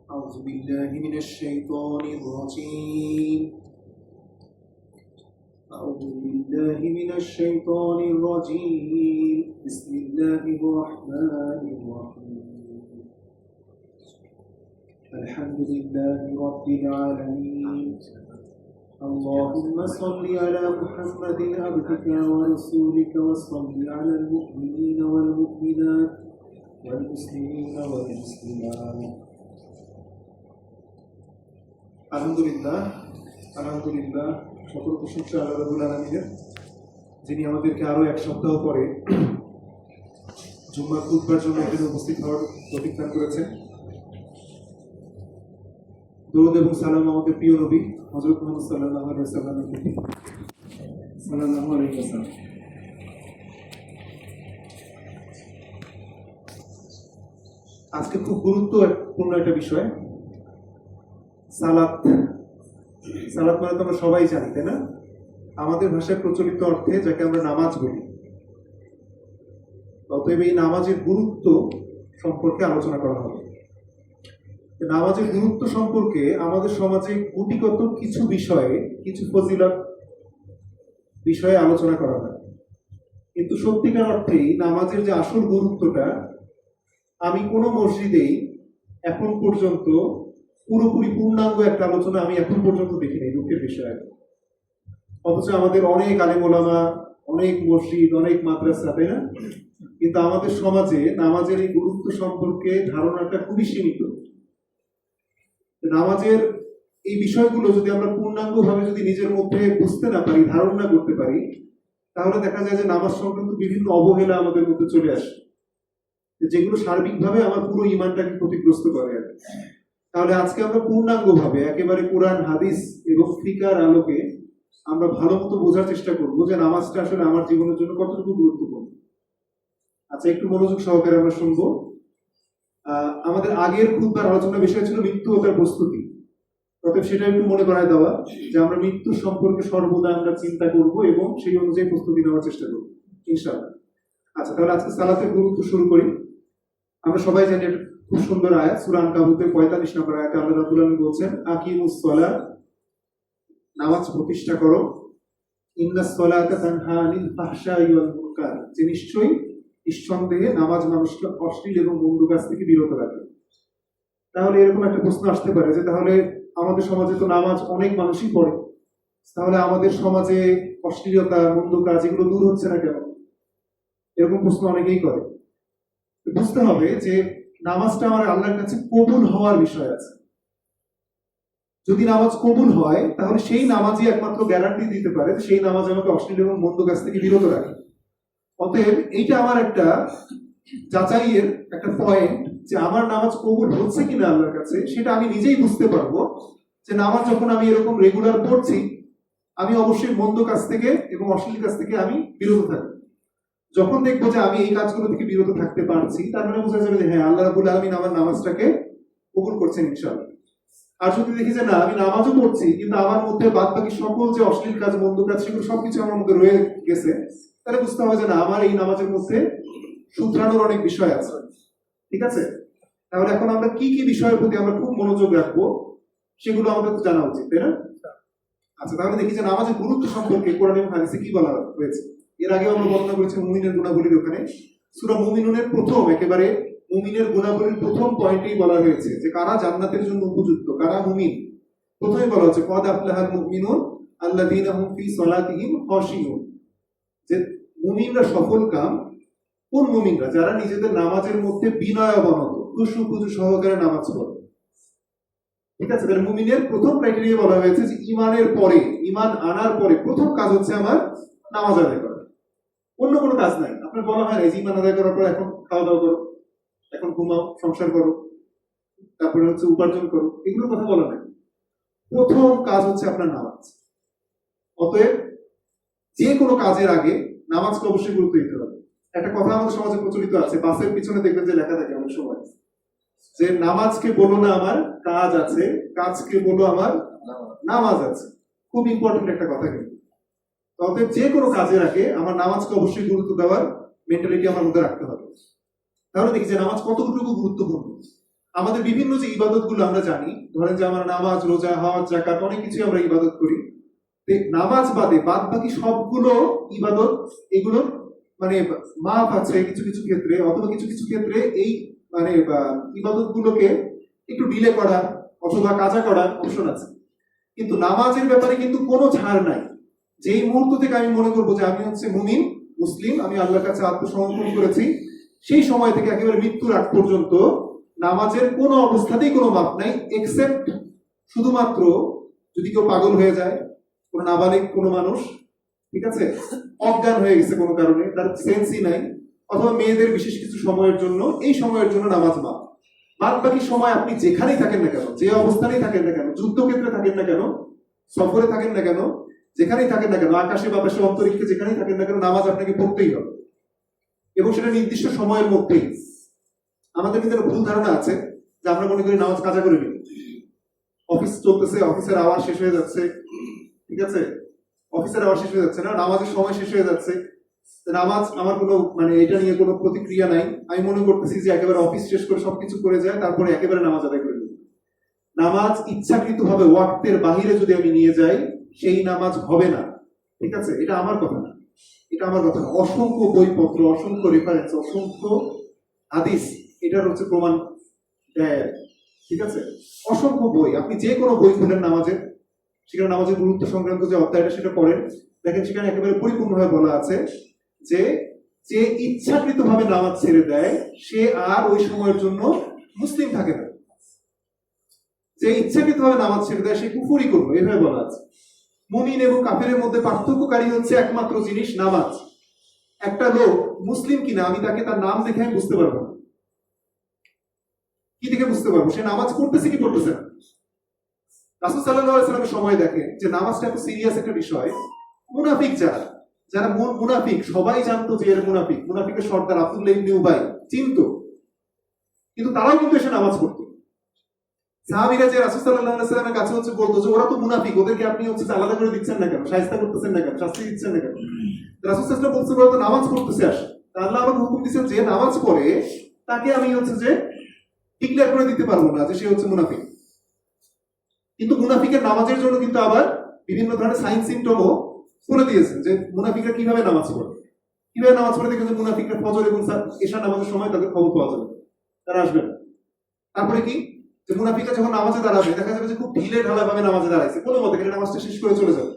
أعوذ بالله من الشيطان الرجيم أعوذ بالله من الشيطان الرجيم بسم الله الرحمن الرحيم الحمد لله رب العالمين اللهم صل على محمد عبدك ورسولك وصل على المؤمنين والمؤمنات والمسلمين والمسلمات আলহামদুলিল্লাহ আলহামদুলিল্লাহ সকল প্রশংসা আল্লাহ রাব্বুল আলামিনের, যিনি আমাদেরকে আরো এক সপ্তাহ পরে জুম্মার খুতবার জন্য এখানে উপস্থিত হওয়ার তৌফিক দান করেছেন। দরুদ এবং সালাম আমাদের প্রিয় নবী হযরত মুহাম্মদ সাল্লাল্লাহু আলাইহি ওয়াসাল্লামের প্রতি। সাল্লাল্লাহু আলাইহি ওয়াসাল্লাম। আজকে খুব গুরুত্বপূর্ণ একটা বিষয়, সালাত। সালাত মানে তো আমরা সবাই জানি, তাই না? আমাদের ভাষায় প্রচলিত অর্থে যাকে আমরা নামাজ বলি। অতএব এই নামাজের গুরুত্ব সম্পর্কে আলোচনা করা হবে। নামাজের গুরুত্ব সম্পর্কে আমাদের সমাজে গুটিগত কিছু বিষয়ে, কিছু ফজিলত বিষয়ে আলোচনা করা হয়, কিন্তু সত্যিকার অর্থেই নামাজের যে আসল গুরুত্বটা আমি কোনো মসজিদেই এখন পর্যন্ত পুরোপুরি পূর্ণাঙ্গ একটা আলোচনা আমি এখন পর্যন্ত দেখিনি, দুঃখের বিষয়। অথচ আমাদের অনেক আলেম ওলামা, অনেক মসজিদ, অনেক মাদ্রাসা, তাই না? কিন্তু আমাদের সমাজে নামাজের এই গুরুত্ব সম্পর্কে ধারণাটা খুবই সীমিত। নামাজের এই বিষয়গুলো যদি আমরা পূর্ণাঙ্গভাবে যদি নিজের মধ্যে বুঝতে না পারি, ধারণা করতে পারি, তাহলে দেখা যায় যে নামাজ সংক্রান্ত বিভিন্ন অবহেলা আমাদের মধ্যে চলে আসে, যেগুলো সার্বিকভাবে আমার পুরো ঈমানটাকে ক্ষতিগ্রস্ত করে। তাহলে আজকে আমরা পূর্ণাঙ্গভাবে একেবারে কোরআন, হাদিস এবং ফিকার আলোকে আমরা ভালো মতো বোঝার চেষ্টা করবো যে নামাজটা আসলে আমার জীবনের জন্য কতটুকু গুরুত্বপূর্ণ। আচ্ছা, একটু মনোযোগ সহকারে আমরা শুনবো। আমাদের আগের খুতবার আলোচনার বিষয় ছিল মৃত্যু ও তার প্রস্তুতি। অতএব সেটা একটু মনে করায় দেওয়া যে আমরা মৃত্যুর সম্পর্কে সর্বদা আমরা চিন্তা করব এবং সেই অনুযায়ী প্রস্তুতি নেওয়ার চেষ্টা করবো, ইনশাআল্লাহ। আচ্ছা, তাহলে আজকে সালাতের গুরুত্ব শুরু করি। আমরা সবাই জানি এটা খুব সুন্দর আয়াত, সূরা আনকাবুতের 45 নম্বর আয়াতে আল্লাহ রাব্বুল আলামিন বলছেন, আকিমুস সালাত, নামাজ প্রতিষ্ঠা করো, ইন্নাস সালাতা তানহা আনিল ফাহশাই ওয়াল মুনকার, যে নিশ্চয়ই নিঃসন্দেহে নামাজ মানুষকে অশ্লীল এবং মন্দ কাজ থেকে বিরত রাখে। তাহলে এরকম একটা প্রশ্ন আসতে পারে যে তাহলে আমাদের সমাজে তো নামাজ অনেক মানুষই পড়ে, তাহলে আমাদের সমাজে অশ্লীলতা, মন্দ কাজ এগুলো দূর হচ্ছে না কেন? এরকম প্রশ্ন অনেকেই করে। বুঝতে হবে যে নামাজটা আমার আল্লাহর কাছে কবুল হওয়ার বিষয় আছে। যদি নামাজ কবুল হয় তাহলে সেই নামাজই একমাত্র গ্যারান্টি দিতে পারে যে সেই নামাজ আমাকে অশ্লীল এবং মন্দ কাজ থেকে বিরত রাখে। অতএব এইটা আমার একটা যাচাইয়ের একটা পয়েন্ট যে আমার নামাজ কবুল হচ্ছে কিনা আল্লাহর কাছে, সেটা আমি নিজেই বুঝতে পারবো যে নামাজ যখন আমি এরকম রেগুলার পড়ছি, আমি অবশ্যই মন্দ কাজ থেকে এবং অশ্লীল কাজ থেকে আমি বিরত থাকবো। যখন দেখবো যে আমি এই কাজগুলো থেকে বিরত থাকতে পারছি, তার মানে বোঝা যাবে যে হ্যাঁ, আল্লাহ রাব্বুল আলামিন আমার নামাজটাকে কবুল করছেন ইনশাআল্লাহ। আর যদি দেখি যে না, আমি নামাজও পড়ছি কিন্তু আমার মধ্যে বাদ বাকি সকল যে অশ্লীল কাজ, মন্দ কাজ, সেগুলো সবকিছু আমার মধ্যে রয়ে গেছে, তাহলে বুঝতে হবে যে না, আমার এই নামাজের মধ্যে শুধরানোর অনেক বিষয় আছে। ঠিক আছে? তাহলে এখন আমরা কি কি বিষয়ের প্রতি আমরা খুব মনোযোগ রাখবো সেগুলো আমাদের তো জানা উচিত, তাই না? আচ্ছা, তাহলে দেখি যে নামাজের গুরুত্ব সম্পর্কে কোরআন এবং হাদিসে কি বলা হয়েছে। এর আগে আমরা বর্ণনা করেছি মুমিনের গুণাবলীর ওখানে সূরা মুমিনুনের প্রথম, একেবারে মুমিনের গুণাবলীর প্রথম পয়েন্টেই বলা হয়েছে যে কারা জান্নাতের জন্য উপযুক্ত, কারা মুমিন। প্রথমে বলা হচ্ছে কদ আফলাহাল মুমিনুন আল্লাযীনা হুম ফি সালাতিহিম খাশিউন, যে মুমিনরা সফল কাম। কোন মুমিনরা? যারা নিজেদের নামাজের মধ্যে বিনয়াবনত, খুশু সহকারে নামাজ পড়ে। ঠিক আছে? তাহলে মুমিনের প্রথম ক্রাইটেরিয়া বলা হয়েছে যে ঈমানের পরে, ঈমান আনার পরে প্রথম কাজ হচ্ছে আমার নামাজ আদায় করা, অন্য কোনো কাজ নাই। আপনার বলা হয় না যে ঈমান আদায় করার পর এখন খাওয়া দাওয়া করো, এখন ঘুমাও, সংসার করো, তারপরে হচ্ছে উপার্জন করো, এগুলোর কথা বলা নাই। প্রথম কাজ হচ্ছে আপনার নামাজ। অতএব যে কোনো কাজের আগে নামাজকে অবশ্যই গুরুত্ব দিতে হবে। একটা কথা আমাদের সমাজে প্রচলিত আছে, বাসের পিছনে দেখবেন যে লেখা থাকে অনেক সময় যে নামাজকে বলো না আমার কাজ আছে, কাজকে বলো আমার নামাজ আছে। খুব ইম্পর্টেন্ট একটা কথা কিন্তু। অতএব যে কোনো কাজের আগে আমার নামাজকে অবশ্যই গুরুত্ব দেওয়ার মেন্টালিটি আমার মধ্যে রাখতে হবে। তাহলে দেখি যে নামাজ কতটুকু গুরুত্বপূর্ণ। আমাদের বিভিন্ন যে ইবাদত গুলো আমরা জানি, ধরেন যে আমরা নামাজ, রোজা, হজ, যাকাত অনেক কিছু আমরা ইবাদত করি। নামাজ বাদে বাদ বাকি সবগুলো ইবাদত, এগুলো মানে মাপ আছে কিছু কিছু ক্ষেত্রে, অথবা কিছু কিছু ক্ষেত্রে এই মানে ইবাদত গুলোকে একটু ডিলে করা অথবা কাজা করার অপশন আছে। কিন্তু নামাজের ব্যাপারে কিন্তু কোনো ছাড় নাই। যেই মুহূর্ত থেকে আমি মনে করবো যে আমি হচ্ছে মুমিন মুসলিম, আমি আল্লাহর কাছে আত্মসমর্পণ করেছি, সেই সময় থেকে একেবারে মৃত্যুর আগ পর্যন্ত নামাজের কোনো অবস্থাতেই কোনো মাপ নাই, এক্সেপ্ট শুধুমাত্র যদি কেউ পাগল হয়ে যায়, কোনো নাবালিক কোনো মানুষ, ঠিক আছে, অজ্ঞান হয়ে গেছে কোনো কারণে, তার সেন্সই নাই, অথবা মেয়েদের বিশেষ কিছু সময়ের জন্য, এই সময়ের জন্য নামাজ মাপ। বাদ বাকি সময় আপনি যেখানেই থাকেন না কেন, যে অবস্থানেই থাকেন না কেন, যুদ্ধক্ষেত্রে থাকেন না কেন, সফরে থাকেন না কেন, যেখানেই থাকেন না কেন, আকাশে বাতাসে অন্তরিক্ষে যেখানেই থাকেন না কেন, নামাজ আপনাকে পড়তেই হবে, এবং সেটা নির্দিষ্ট সময়ের মধ্যেই। আমাদের কিন্তু ভুল ধারণা আছে যে আমরা মনে করি নামাজ কাজা করে নিই, অফিস চলতেছে, অফিসের আওয়াজ শেষ হয়ে যাচ্ছে, ঠিক আছে, অফিসের আওয়াজ শেষ হয়ে যাচ্ছে না, নামাজের সময় শেষ হয়ে যাচ্ছে, নামাজ আমার কোনো মানে এটা নিয়ে কোনো প্রতিক্রিয়া নাই, আমি মনে করতেছি যে একেবারে অফিস শেষ করে সবকিছু করে যায় তারপরে একেবারে নামাজ আদায় করে নিই। নামাজ ইচ্ছাকৃত ভাবে ওয়াক্তের বাহিরে যদি আমি নিয়ে যাই, সেই নামাজ হবে না, ঠিক আছে, এটা আমার কথা না, এটা আমার কথা না, অসংখ্য বইপত্র, অসংখ্য রেফারেন্স, অসংখ্য হাদিস এটার হচ্ছে প্রমাণ দেয়, ঠিক আছে, অসংখ্য বই, আপনি যে কোনো বই খুলেন নামাজের, সেখানে নামাজের গুরুত্ব সংক্রান্ত যে অধ্যায়টা সেটা পড়েন, দেখেন সেখানে একেবারে পরিপূর্ণভাবে বলা আছে যে যে ইচ্ছাকৃত ভাবে নামাজ ছেড়ে দেয় সে আর ওই সময়ের জন্য মুসলিম থাকে না, যে ইচ্ছাকৃত ভাবে নামাজ ছেড়ে দেয় সে কুফরি করবে, এভাবে বলা আছে। মুমিন এবং কাফেরের মধ্যে পার্থক্যকারী হচ্ছে একমাত্র জিনিস নামাজ। একটা লোক মুসলিম কিনা আমি তাকে তার নাম দেখে আমি বুঝতে পারবো না। কি দেখে বুঝতে পারবো সে নামাজ পড়তেছে কি পড়তেছে না? রাসূল সাল্লাল্লাহু আলাইহি ওয়াসাল্লামের সময় দেখেন যে নামাজটা এত সিরিয়াস একটা বিষয়, মুনাফিক যারা যারা মুনাফিক সবাই জানতো যে এর মুনাফিক, মুনাফিকের সর্দার আব্দুল্লাহ ইবনে উবাই চিনতো, কিন্তু তারাও কিন্তু এসে নামাজ পড়তো। সাহাবীরা যে রাসূল সাল্লাল্লাহু আলাইহি ওয়াসাল্লামের কাছে হচ্ছে বলতো যে ওরা তো মুনাফিক, ওদেরকে আপনি হচ্ছে আলাদা করে দিচ্ছেন না কেন, শায়েস্তা করতেছেন না কেন, শাস্তি দিচ্ছেন না কেন? রাসূল সাল্লাল্লাহু আলাইহি ওয়াসাল্লাম বলছে ওরা তো নামাজ পড়তেছে আসে, আল্লাহ আমাকে হুকুম দিয়েছেন যে নামাজ পড়ে তাকে আমি হচ্ছে যে ডিক্লেয়ার করে দিতে পারবো না যে সে হচ্ছে মুনাফিক। কিন্তু মুনাফিকের নামাজের জন্য কিন্তু আবার বিভিন্ন ধরনের সাইন সিম্পটমও বলে দিয়েছেন যে মুনাফিকরা কিভাবে নামাজ পড়ে, কিভাবে নামাজ পড়ে দেখেন যে মুনাফিকরা ফজর এবং এশা নামাজের সময় তাদের খবর পাওয়া যাবে, তারা আসবে না। তারপরে কি যে মুনাফিকরা যখন নামাজে দাঁড়াবে দেখা যাবে যে খুব ঢিলে ঢালা ভাবে নামাজে দাঁড়াইছে, কোনো মতে গেলে নামাজটা শেষ করে চলে যাবে,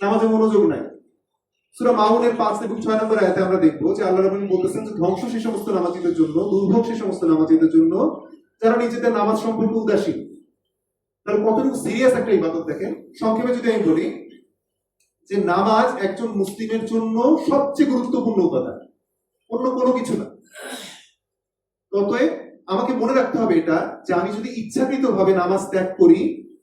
নামাজে মনোযোগ নাই। সূরা মাউনের 5 এবং 6 নম্বর আয়াতে আমরা দেখবো যে আল্লাহ রাব্বুল বলতেছেন যে ধ্বংস সেই সমস্ত নামাজীদের জন্য, দুর্ভোগ সেই সমস্ত নামাজীদের জন্য যারা নিজেদের নামাজ সম্পর্কে উদাসীন। তাহলে কতটুকু সিরিয়াস একটা ইবাদত দেখেন। সংক্ষেপে যদি আমি বলি যে নামাজ একজন মুসলিমের জন্য সবচেয়ে গুরুত্বপূর্ণ উপাদান, অন্য কোনো কিছু না। ততএব আমাকে মনে রাখতে হবে এটা যে আমি যদি ইচ্ছাকৃত ভাবে নামাজ ত্যাগ করি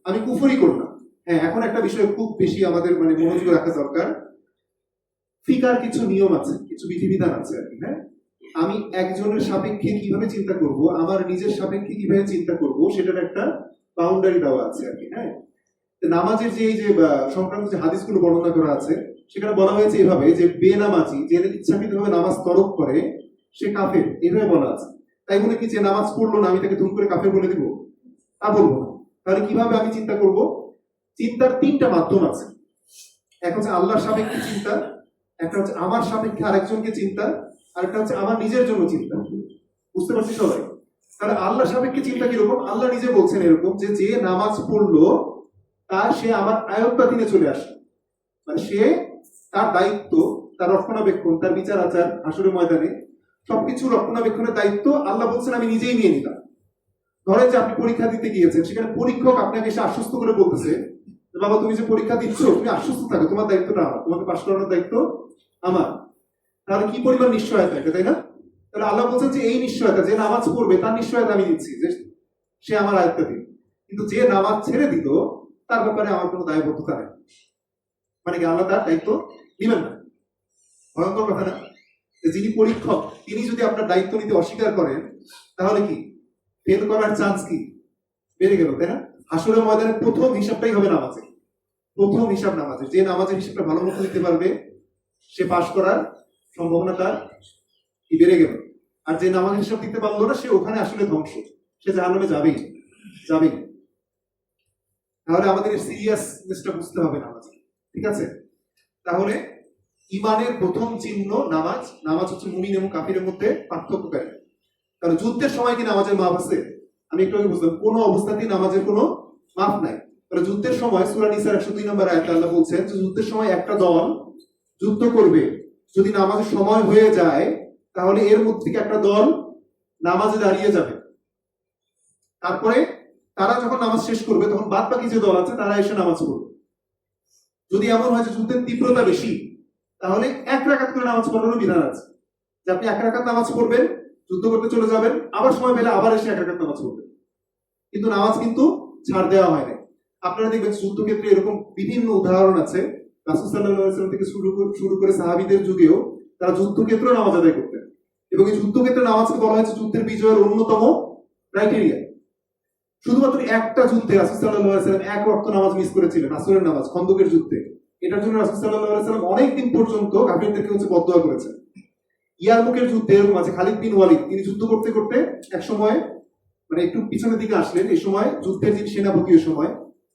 আমি কুফরি করলাম। হ্যাঁ, এখন একটা বিষয় খুব বেশি আমাদের মানে মনোযোগ রাখা দরকার, ফিকার কিছু নিয়ম আছে, কিছু বিধিবিধান আছে আর কি। হ্যাঁ, আমি একজনের সাপেক্ষে কিভাবে চিন্তা করব, আমার নিজের সাপেক্ষে কিভাবে চিন্তা করব, সেটার একটা বাউন্ডারি দেওয়া আছে আর কি। হ্যাঁ, নামাজের যে এই যে সংক্রান্ত যে হাদিসগুলো বর্ণনা করা আছে সেখানে বলা হয়েছে এভাবে যে বেনামাজি যে ইচ্ছাকৃতভাবে নামাজ তরক করে সে কাফের, এভাবে বলা আছে। তাই বলে কি যে নামাজ পড়লো না আমি তাকে ধুম করে কাফের বলে দিব? তা বলবো না। তাহলে কিভাবে আমি চিন্তা করব? চিন্তার 3টা মাধ্যম আছে। এক হচ্ছে আল্লাহর সাপেক্ষে চিন্তা, একটা হচ্ছে আমার সাপেক্ষে আরেকজনকে চিন্তা, আর একটা হচ্ছে আমার নিজের জন্য চিন্তা। বুঝতে পারছি সবাই? তাহলে আল্লাহর সাপেক্ষে চিন্তা কিরকম? আল্লাহ নিজে বলছেন এরকম যে যে নামাজ পড়লো তা সে আমার আয়ত্তাধীনে চলে আসে, মানে সে তার দায়িত্ব, তার রক্ষণাবেক্ষণ, তার বিচার আচার হাসরের ময়দানে সবকিছু রক্ষণাবেক্ষণের দায়িত্ব আল্লাহ বলছেন আমি নিজেই নিয়ে নিলাম। ধরেন যে আপনি পরীক্ষা দিতে গিয়েছেন, সেখানে পরীক্ষক আপনাকে এসে আশ্বস্ত করে বলতেছে বাবা তুমি যে পরীক্ষা দিচ্ছ তুমি আশ্বস্ত থাকো, তোমার দায়িত্বটা আমার, তোমাকে পাশ করানোর দায়িত্ব আমার। তাহলে কি পরিমাণ নিশ্চয়তা এটা, তাই না? তাহলে আল্লাহ বলছেন যে এই নিশ্চয়তা যে নামাজ পড়বে তার নিশ্চয়তা আমি দিচ্ছি যে সে আমার আয়ত্তাধীন। কিন্তু যে নামাজ ছেড়ে দিল তার ব্যাপারে আমার কোনো দায়বদ্ধতা নেই, মানে কি আল্লাহ তার দায়িত্ব নিবেন না। ভয়ঙ্কর কথা না? যিনি পরীক্ষক তিনি যদি আপনার দায়িত্ব নিতে অস্বীকার করেন তাহলে কি ফেল করার চান্স কি বেড়ে গেল, তাই না? হাসরের ময়দানে প্রথম হিসাবটাই হবে নামাজে, প্রথম হিসাব নামাজে। যে নামাজের হিসাবটা ভালো মতো দিতে পারবে সে পাশ করার সম্ভাবনা তার কি বেড়ে গেল, আর যে নামাজের হিসাব দিতে পারলো না সে ওখানে আসলে ধ্বংস। সে জাহান্নামে যাবেই যাবেই। তাহলে আমাদের সিরিয়াসনেসটা বুঝতে হবে নামাজ, ঠিক আছে? তাহলে ইমানের প্রথম চিহ্ন নামাজ। নামাজ হচ্ছে মুমিন এবং কাফিরের মধ্যে পার্থক্যকারী। কারণ যুদ্ধের সময় কি নামাজের মাপ আছে? আমি একটু আগে বুঝলাম কোনো অবস্থাতেই নামাজের কোনো মাপ নাই। কারণ যুদ্ধের সময় সূরা নিসার 102 নম্বর আয়াতে আল্লাহ বলছেন যে যুদ্ধের সময় একটা দল যুদ্ধ করবে, যদি নামাজের সময় হয়ে যায় তাহলে এর মধ্যে থেকে একটা দল নামাজে দাঁড়িয়ে যাবে, তারপরে তারা যখন নামাজ শেষ করবে তখন বাদ বাকি যে দল আছে তারা এসে নামাজ পড়বে। যদি এমন হয় যে যুদ্ধের তীব্রতা বেশি, তাহলে এক রাকাত করে নামাজ পড়ারও বিধান আছে, যে আপনি এক রাকাত নামাজ পড়বেন, যুদ্ধ করতে চলে যাবেন, আবার সময় পেলে আবার এসে এক রাকাত নামাজ পড়বেন। কিন্তু নামাজ কিন্তু ছাড় দেওয়া হয় না। আপনারা দেখবেন যুদ্ধক্ষেত্রে এরকম বিভিন্ন উদাহরণ আছে। রাসূল সাল্লাল্লাহু আলাইহি ওয়াসাল্লাম থেকে শুরু করে সাহাবীদের যুগেও তারা যুদ্ধক্ষেত্রে নামাজ আদায় করতেন, এবং এই যুদ্ধক্ষেত্রে নামাজকে বলা হয়েছে যুদ্ধের বিজয়ের অন্যতম ক্রাইটেরিয়া। শুধুমাত্র একটা যুদ্ধে রাসূল সাল্লাল্লাহু আলাইহি ওয়াসাল্লাম এক ওয়াক্ত নামাজ মিস করেছিলেন, আসরের নামাজ, খন্দকের যুদ্ধে। এটার জন্য রাসূল সাল্লাল্লাহু আলাইহি ওয়াসাল্লাম অনেকদিন পর্যন্ত কাফিরদেরকে বদদোয়া করেছেন। ইয়ারমুকের যুদ্ধে এরকম আছে, খালিদ বিন ওয়ালিদ তিনি যুদ্ধ করতে করতে এক সময় মানে একটু পিছনের দিকে আসলেন। এই সময় যুদ্ধের যিনি সেনাপতি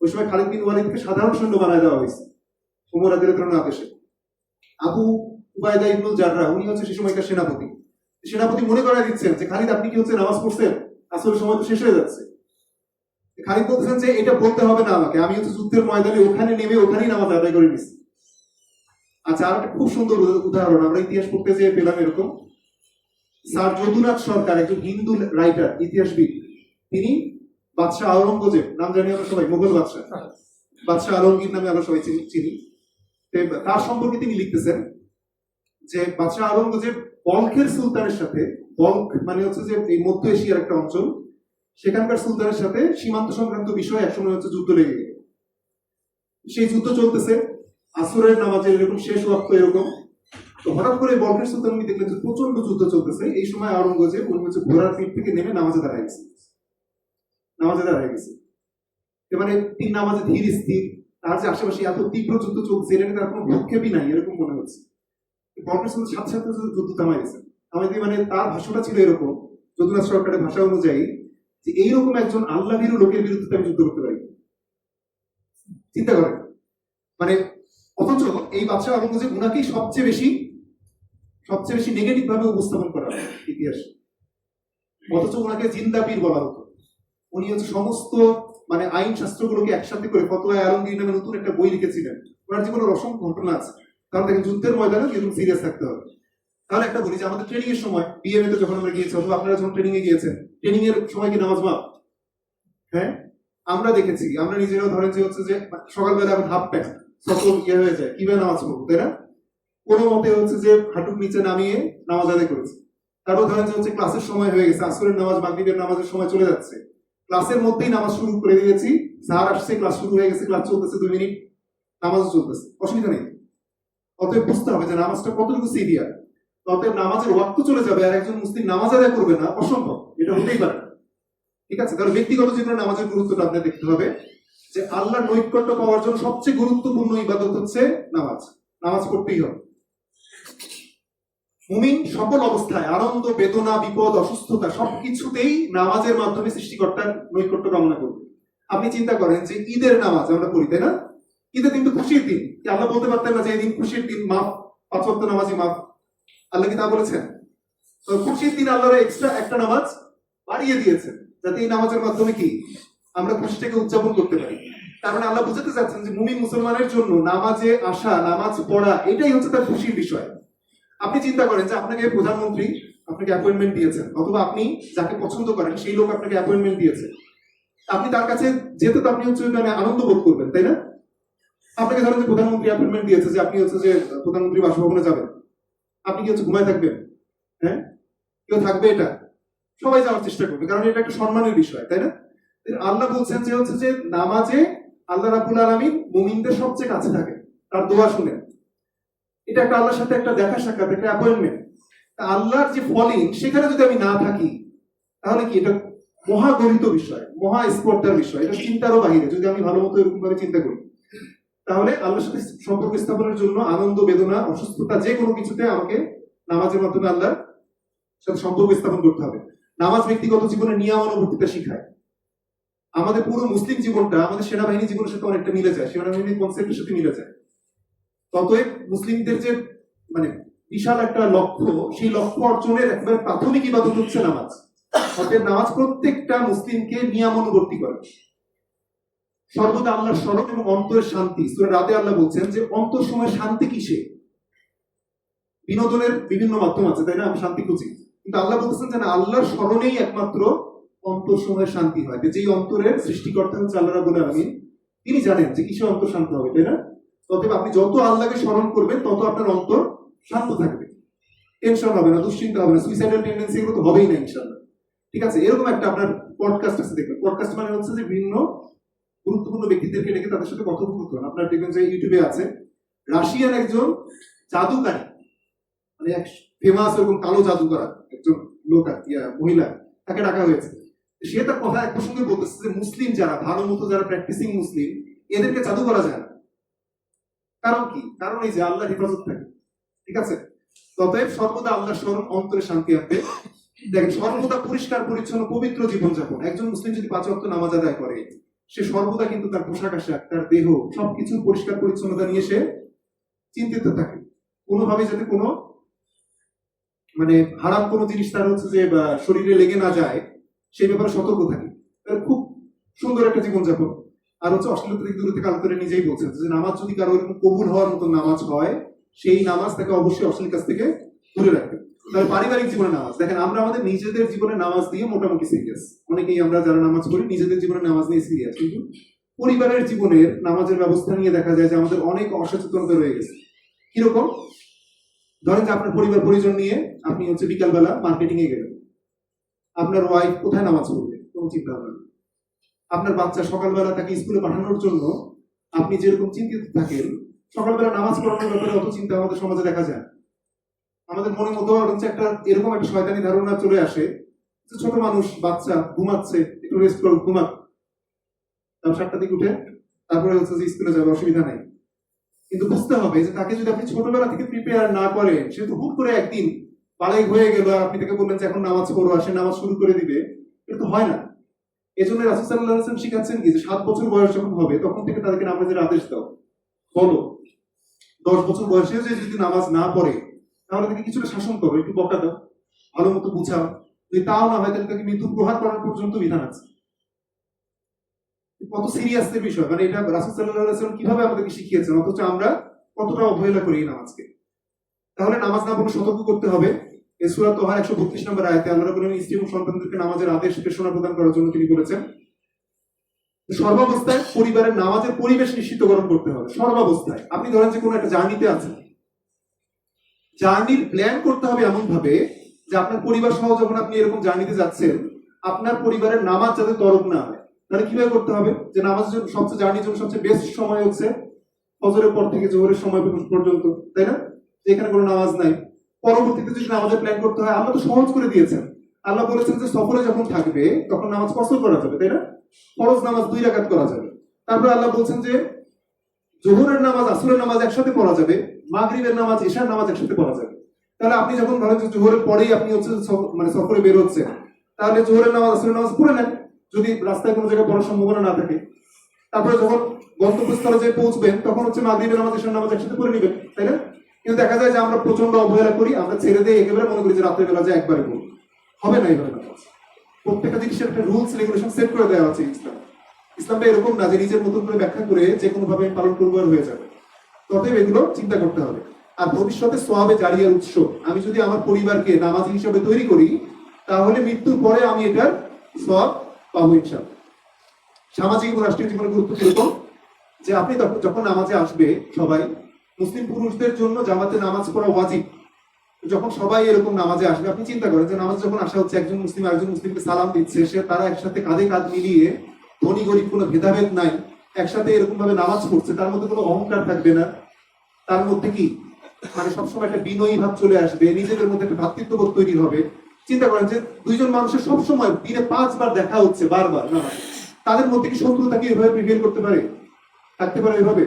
ওই সময় খালিদ বিন ওয়ালিদকে সাধারণ সৈন্য বানায় দেওয়া হয়েছে ওমর রাদিয়াল্লাহু তাআলার আদেশে। আবু উবাইদা ইবনুল জাররাহ উনি হচ্ছে সেই সময়কার সেনাপতি। সেনাপতি মনে করায় দিচ্ছেন যে খালিদ আপনি কি হচ্ছে নামাজ পড়ছেন, আসলে সময় তো শেষ হয়ে যাচ্ছে। খালিদ বলতেছেন যে এটা বলতে হবে না আমাকে, আমি হচ্ছে যুদ্ধের ময়দানে ওখানে নেমে ওখানেই নামাজ আদায় করে নিচ্ছি। আচ্ছা, আর একটা খুব সুন্দর উদাহরণ আমরা ইতিহাস পড়তে যেয়ে পেলাম এরকম। স্যার যদুনাথ সরকার একজন হিন্দু রাইটার, ইতিহাসবিদ, তিনি বাদশাহ আওরঙ্গজেব নাম জানি আমরা সবাই, মুঘল বাদশাহ আলমগীর নামে আমরা সবাই চিনি। তার সম্পর্কে তিনি লিখতেছেন যে বাদশাহ আওরঙ্গজেব বলখের সুলতানের সাথে, বলখ মানে হচ্ছে যে এই মধ্য এশিয়ার একটা অঞ্চল, সেখানকার সুলতানের সাথে সীমান্ত সংক্রান্ত বিষয়ে একসময় হচ্ছে যুদ্ধ লেগে গেল। সেই যুদ্ধ চলতেছে, আসরের নামাজের এরকম শেষ ওয়াক্ত এরকম। তো হঠাৎ করে বলখের সুলতান উনি দেখলেন যে প্রচন্ড যুদ্ধ চলতেছে। এই সময় আওরঙ্গজেব উনি হচ্ছে ঘোড়ার পিঠ থেকে নেমে নামাজে দাঁড়ায় গেছে। মানে তিন নামাজে ধীর স্থির, তার যে আশেপাশে এত তীব্র যুদ্ধ চলছে এটা তার কোনো ভূক্ষেপই নাই এরকম মনে হচ্ছে। বলখের সুলতান সাথে সাথে যুদ্ধ থামাই গেছে। মানে তার ভাষাটা ছিল এরকম, যদুনাথ সরকারের ভাষা অনুযায়ী, যে এইরকম একজন আল্লাহ ভীরু লোকের বিরুদ্ধে আমি যুদ্ধ করতে পারি। চিন্তা করেন, মানে অথচ এই বাদশাহ আওরঙ্গজেব উনাকেই সবচেয়ে বেশি নেগেটিভ ভাবে উপস্থাপন করা হয় ইতিহাসে, অথচ ওনাকে জিন্দা পীর বলা হতো। উনি হচ্ছে সমস্ত মানে আইন শাস্ত্রগুলোকে একসাথে করে ফতোয়া আলমগীর নামে নতুন একটা বই লিখেছিলেন। ওনার জীবনের অসংখ্য ঘটনা আছে। কারণ দেখেন যুদ্ধের ময়দানে কিন্তু সিরিয়াস থাকতে হবে। তাহলে একটা বলি যে আমাদের ট্রেনিং এর সময় বিএমএ তে যখন আমরা গিয়েছি, অথবা আপনারা যখন ট্রেনিং এ গিয়েছেন, ট্রেনিং এর সময় কি নামাজ মাপ? হ্যাঁ, আমরা দেখেছি, আমরা নিজেরাও ধরেন যে হচ্ছে যে সকালবেলা এখন হাফ প্যান্ট সকল হয়ে যায়, কিভাবে নামাজ পড়বো, তাই না? কোনো মতে হচ্ছে যে হাঁটুর নিচে নামিয়ে নামাজ আদায় করেছে। তারপর ধরেন যে হচ্ছে ক্লাসের সময় হয়ে গেছে, আসরের নামাজ মাগরিবের নামাজের সময় চলে যাচ্ছে, ক্লাসের মধ্যেই নামাজ শুরু করে দিয়েছি, স্যার আসছে, ক্লাস শুরু হয়ে গেছে, ক্লাস চলতেছে 2 মিনিট, নামাজও চলতেছে, অসুবিধা নেই। অতএব বুঝতে হবে যে নামাজটা কতটুকু সিরিয়াস। অতএব নামাজের ওয়াক্ত চলে যাবে আর একজন মুসলিম নামাজ আদায় করবে না, অসম্ভব, এটা হতেই পারে না। ঠিক আছে, তাহলে ব্যক্তিগত জীবনে নামাজের গুরুত্বটা আপনি দেখতে হবে যে আল্লাহর নৈকট্য পাওয়ার জন্য সবচেয়ে গুরুত্বপূর্ণ ইবাদত হচ্ছে নামাজ। নামাজ পড়তেই হবে। মুমিন সকল অবস্থায়, আনন্দ, বেদনা, বিপদ, অসুস্থতা সবকিছুতেই নামাজের মাধ্যমে সৃষ্টিকর্তার নৈকট্য কামনা করবে। আপনি চিন্তা করেন যে ঈদের নামাজ আমরা পড়ি, তাই না? ঈদের দিন তো খুশির দিন, আল্লাহ বলতে পারতেন না যে এই দিন খুশির দিন, মাফ, 5 ওয়াক্ত নামাজই মাফ? আল্লাহ কি তা বলেছেন? তো খুশির দিন আল্লাহর এক্সট্রা একটা নামাজ বাড়িয়ে দিয়েছেন, যাতে এই নামাজের মাধ্যমে কি আমরা খুশিটাকে উদযাপন করতে পারি। তার মানে আল্লাহ বুঝাতে চাচ্ছেন যে মুমিন মুসলমানের জন্য নামাজে আসা, নামাজ পড়া, এটাই হচ্ছে তার খুশির বিষয়। আপনি চিন্তা করেন যে আপনাকে প্রধানমন্ত্রী আপনাকে অ্যাপয়েন্টমেন্ট দিয়েছেন, অথবা আপনি যাকে পছন্দ করেন সেই লোক আপনাকে অ্যাপয়েন্টমেন্ট দিয়েছে, আপনি তার কাছে যেতে তো আপনি হচ্ছে মানে আনন্দ বোধ করবেন, তাই না? আপনাকে ধরেন যে প্রধানমন্ত্রী অ্যাপয়েন্টমেন্ট দিয়েছে যে আপনি হচ্ছে যে প্রধানমন্ত্রী বাসভবনে যাবেন, আপনি কি হচ্ছে ঘুমায় থাকবেন? হ্যাঁ, কেউ থাকবে? এটা সবাই যাওয়ার চেষ্টা করবে, কারণ এটা একটা সম্মানের বিষয়, তাই না? আল্লাহ বলছেন যে হচ্ছে যে নামাজে আল্লাহ রাব্বুল আলামিন মুমিনদের সবচেয়ে কাছে থাকে, তার দোয়া শুনেন। এটা একটা আল্লাহর সাথে একটা দেখা সাক্ষাৎ, একটা অ্যাপয়েন্টমেন্ট। আল্লাহর যে ফলিং সেখানে যদি আমি না থাকি, তাহলে কি এটা মহা গরিত বিষয়, মহা স্পর্ধার বিষয়, এটা চিন্তারও বাহিরে। যদি আমি ভালো মতো এরকম ভাবে চিন্তা করি, তাহলে আল্লাহর সাথে সম্পর্ক স্থাপনের জন্য আনন্দ, বেদনা, অসুস্থতা যে কোনো কিছুতে আমাকে নামাজের মাধ্যমে আল্লাহর সাথে সম্পর্ক স্থাপন করতে হবে। নামাজ ব্যক্তিগত জীবনে নিয়মানুবর্তিতা শিখায়। আমাদের পুরো মুসলিম জীবনটা আমাদের সেনাবাহিনী জীবনের সাথে অনেকটা মিলে যায়, সেনাবাহিনীর কনসেপ্টের সাথে মিলে যায়। ততএব মুসলিমদের যে মানে বিশাল একটা লক্ষ্য, সেই লক্ষ্য অর্জনের একেবারে প্রাথমিক ইবাদত হচ্ছে নামাজ। অতএব নামাজ প্রত্যেকটা মুসলিমকে নিয়মানুবর্তী করে। সর্বদা আল্লাহর স্মরণ এবং অন্তরের শান্তি। সূরা রাতে আল্লাহ বলছেন যে অন্তর সময় শান্তি কিসে? বিনোদনের বিভিন্ন মাধ্যম আছে, তাই না? আমি শান্তি খুঁজি, কিন্তু আল্লাহ বলতেছেন যে না, আল্লাহর স্মরণেই একমাত্র অন্তর সময় শান্তি হয়। যেই অন্তরের সৃষ্টিকর্তা হচ্ছে আল্লাহ রাব্বুল আলামিন, তিনি জানেন যে কিসে অন্তর শান্ত হবে, তাই না? তবে আপনি যত আল্লাহকে স্মরণ করবেন তত আপনার অন্তর শান্ত থাকবে, টেনশন হবে না, দুশ্চিন্তা হবে না, সুইসাইডাল টেন্ডেন্সি এগুলো তো হবেই না ইনশাআল্লাহ। ঠিক আছে, এরকম একটা আপনার পডকাস্ট আছে, দেখবেন পডকাস্ট মানে হচ্ছে যে বিভিন্ন গুরুত্বপূর্ণ ব্যক্তিদেরকে ডেকে তাদের সাথে কথোপকথন। আপনার দেখবেন যে ইউটিউবে আছে, রাশিয়ান একজন জাদুকারী, মানে এক ফেমাস এরকম কালো জাদুকর একজন লোক মহিলা, তাকে ডাকা হয়েছে। সে তার কথা এক প্রসঙ্গে বলতেছে যে মুসলিম যারা, ভালো মতো যারা প্র্যাকটিসিং মুসলিম, এদেরকে জাদু করা যায় না। কারণ কি? কারণ এই যে আল্লাহর হেফাজত থাকে। ঠিক আছে, ততএব সর্বদা আল্লাহর স্মরণ অন্তরে শান্তি আনবে। দেখেন, সর্বদা পরিষ্কার পরিচ্ছন্ন পবিত্র জীবনযাপন। একজন মুসলিম যদি 5 ওয়াক্ত নামাজ আদায় করে, সে সর্বদা কিন্তু তার পোশাক আশাক, তার দেহ, সবকিছু পরিষ্কার পরিচ্ছন্নতা নিয়ে সে চিন্তিত থাকে। কোনোভাবে যাতে কোনো মানে হারাম কোনো জিনিস তার হচ্ছে যে শরীরে লেগে না যায়, সেই ব্যাপারে সতর্ক থাকে। খুব সুন্দর একটা জীবনযাপন। আর হচ্ছে অশ্লীলতা থেকে দূরে থেকে আলোচনা নিজেই বলছেন যে নামাজ যদি কারো এরকম কবুল হওয়ার মতো নামাজ হয়, সেই নামাজ তাকে অবশ্যই অশ্লীল কাজ থেকে দূরে রাখবে। তাহলে পারিবারিক জীবনে নামাজ, দেখেন আমরা আমাদের নিজেদের জীবনে নামাজ দিয়ে মোটামুটি সিরিয়াস, অনেকেই আমরা যারা নামাজ পড়ি নিজেদের জীবনে নামাজ নিয়ে সিরিয়াস, কিন্তু পরিবারের জীবনের নামাজের ব্যবস্থা নিয়ে দেখা যায় যে আমাদের অনেক অসচেতনতা রয়ে গেছে। কিরকম? ধরেন যে আপনার পরিবার পরিজন নিয়ে আপনি হচ্ছে বিকালবেলা মার্কেটিং এ গেলেন, আপনার ওয়াইফ কোথায় নামাজ পড়বে কোনো চিন্তা ভাবনা নেই। আপনার বাচ্চা সকালবেলা তাকে স্কুলে পাঠানোর জন্য আপনি যেরকম চিন্তিত থাকেন, সকালবেলা নামাজ পড়ানোর ব্যাপারে অত চিন্তা আমাদের সমাজে দেখা যায়। আমাদের মনের মধ্যে হচ্ছে একটা এরকম একটা শয়তানি ধারণা চলে আসে যে ছোট মানুষ, বাচ্চা ঘুমাচ্ছে, একটু রেস্ট করুক, ঘুমাক, তারপর 7টার দিকে উঠে তারপরে হচ্ছে যে স্কুলে যাবে, অসুবিধা নাই। কিন্তু বুঝতে হবে যে তাকে যদি আপনি ছোটবেলা থেকে প্রিপেয়ার না করেন, সে তো হুট করে একদিন বাড়াই হয়ে গেল আর আপনি তাকে বললেন যে এখন নামাজ পড়ো, আর সে নামাজ শুরু করে দিবে, এটা তো হয় না। এজন্য রাসূল সাল্লাল্লাহু আলাইহি ওয়াসাল্লাম শিখাচ্ছেন কি, যে 7 বছর বয়স যখন হবে তখন থেকে তাদেরকে নামাজের আদেশ দাও, বলো। 10 বছর বয়সে যে যদি নামাজ না পড়ে তাহলে তাকে কিছুটা শাসন করো, একটু বকা দাও, ভালো মতো বুঝাও। যদি তাও না হয় তাহলে তাকে মৃত্যু প্রহার করার পর্যন্ত বিধান আছে। কত সিরিয়াস এর বিষয়, মানে এটা রাসূল সাল্লাল্লাহু আলাইহি ওয়াসাল্লাম কিভাবে আমাদেরকে শিখিয়েছেন, অথচ আমরা কতটা অবহেলা করি এই নামাজকে। তাহলে নামাজ না পড়লে সতর্ক করতে হবে। এই সূরা তোহার 132 নম্বর আয়াতে আল্লাহ রাব্বুল আলামিন স্ত্রী এবং সন্তানদেরকে নামাজের আদেশ ঘোষণা প্রদান করার জন্য তিনি বলেছেন সর্বাবস্থায় পরিবারের নামাজের পরিবেশ নিশ্চিতকরণ করতে হবে। সর্বাবস্থায় আপনি ধরেন যে কোনো একটা জার্নিতে আছেন, জার্নির প্ল্যান করতে হবে এমন ভাবে যে আপনার পরিবার সহ যখন আপনি এরকম জার্নিতে যাচ্ছেন, আপনার পরিবারের নামাজ যাতে তরক না হয়। তাহলে কিভাবে করতে হবে? যে নামাজের জন্য সবচেয়ে, জার্নির জন্য সবচেয়ে বেস্ট সময় হচ্ছে ফজরের পর থেকে জোহরের সময় পর্যন্ত, তাই না? এখানে কোনো নামাজ নাই। পরবর্তীতে যদি নামাজের প্ল্যান করতে হয়, আল্লাহ তো সহজ করে দিয়েছেন। আল্লাহ বলেছেন যে সফরে যখন থাকবে তখন নামাজ কসর করা যাবে, তাই না? ফরজ নামাজ 2 রাকাত করা যাবে। তারপরে আল্লাহ বলছেন যে জোহরের নামাজ আসরের নামাজ একসাথে পড়া যাবে, মাগরিবের নামাজ ইশার নামাজ একসাথে পড়া যাবে। তাহলে আপনি যখন ধরেন যে জোহরের পরেই আপনি হচ্ছে মানে সফরে বের হচ্ছেন, তাহলে জোহরের নামাজ আসরের নামাজ পড়ে নেন যদি রাস্তায় কোনো জায়গায় পড়ার সম্ভাবনা না থাকে। তারপরে যখন গন্তব্যস্থলে যে পৌঁছবেন তখন হচ্ছে মাগরিবের নামাজ ইশার নামাজ একসাথে পড়ে নেবেন, তাই না? কিন্তু দেখা যায় যে আমরা প্রচন্ড অবহেলা করি, আমরা ছেড়ে দিয়ে একেবারে মনে করি যে রাতের বেলা যে একবারে পড়ব, হবে না এইভাবে নামাজ। প্রত্যেকটা জিনিসের একটা রুলস রেগুলেশন সেট করে দেওয়া আছে ইসলামটা এরকম না যে নিজের মতন করে ব্যাখ্যা করে যে কোনো ভাবে পালন করবো আর হয়ে যাবে। ততএব এগুলো চিন্তা করতে হবে। আর ভবিষ্যতে সওয়াবে জারিয়ার উৎস, আমি যদি আমার পরিবারকে নামাজি হিসেবে তৈরি করি তাহলে মৃত্যুর পরে আমি এটার সওয়াব পাবো ইনশাআল্লাহ। সামাজিক এবং রাষ্ট্রীয় জীবনের গুরুত্ব কিরকম, যে আপনি যখন নামাজে আসবে সবাই, মুসলিম পুরুষদের জন্য জামাতে নামাজ পড়া ওয়াজিব। যখন সবাই এরকম নামাজে আসবে, আপনি চিন্তা করেন যে নামাজ যখন আসা হচ্ছে, একজন মুসলিম আরেকজন মুসলিমকে সালাম দিচ্ছে, সে তারা একসাথে কাঁধে কাঁধ মিলিয়ে, ধনী গরিব কোনো ভেদাভেদ নাই, একসাথে এরকম ভাবে নামাজ পড়ছে, তার মধ্যে কোনো অহংকার থাকবে না, তার মধ্যে কি মানে সবসময় একটা বিনয়ী ভাব চলে আসবে, নিজেদের মধ্যে একটা ভ্রাতৃত্ববোধ তৈরি হবে। চিন্তা করেন যে দুইজন মানুষের সবসময় দিনে 5 বার দেখা হচ্ছে, বারবার না, তাদের মধ্যে কি শত্রুতা কি এভাবে প্রিভেল করতে পারে? থাকতে পারে এভাবে?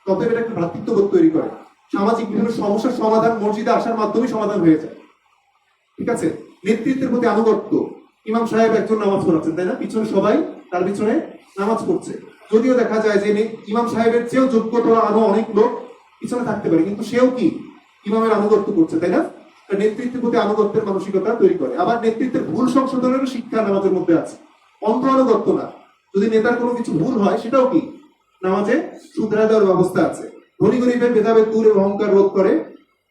ততএব এটা একটা ভ্রাতৃত্ববোধ তৈরি করে। সামাজিক বিভিন্ন সমস্যার সমাধান মসজিদে আসার মাধ্যমে সমাধান হয়ে যায়। ঠিক আছে, নেতৃত্বের প্রতি আনুগত্য, ইমাম সাহেব একজন নামাজ পড়াচ্ছেন, তাই না? পিছনে সবাই তার পিছনে নামাজ পড়ছে। যদিও দেখা যায় যে ইমাম সাহেবের চেয়েও যোগ্যতা আরো অনেক লোক পিছনে থাকতে পারে, কিন্তু সেও কি ইমামের আনুগত্য করছে, তাই না? নেতৃত্বের প্রতি আনুগত্যের মানসিকতা তৈরি করে। আবার নেতৃত্বের ভুল সংশোধনেরও শিক্ষা নামাজের মধ্যে আছে, অন্ধ আনুগত্য না। যদি নেতার কোনো কিছু ভুল হয় সেটাও কি নামাজে শুধরায় দেওয়ার ব্যবস্থা আছে। ধনী গরিবের ভেদাভেদ দূর এবং অহংকার রোধ করে।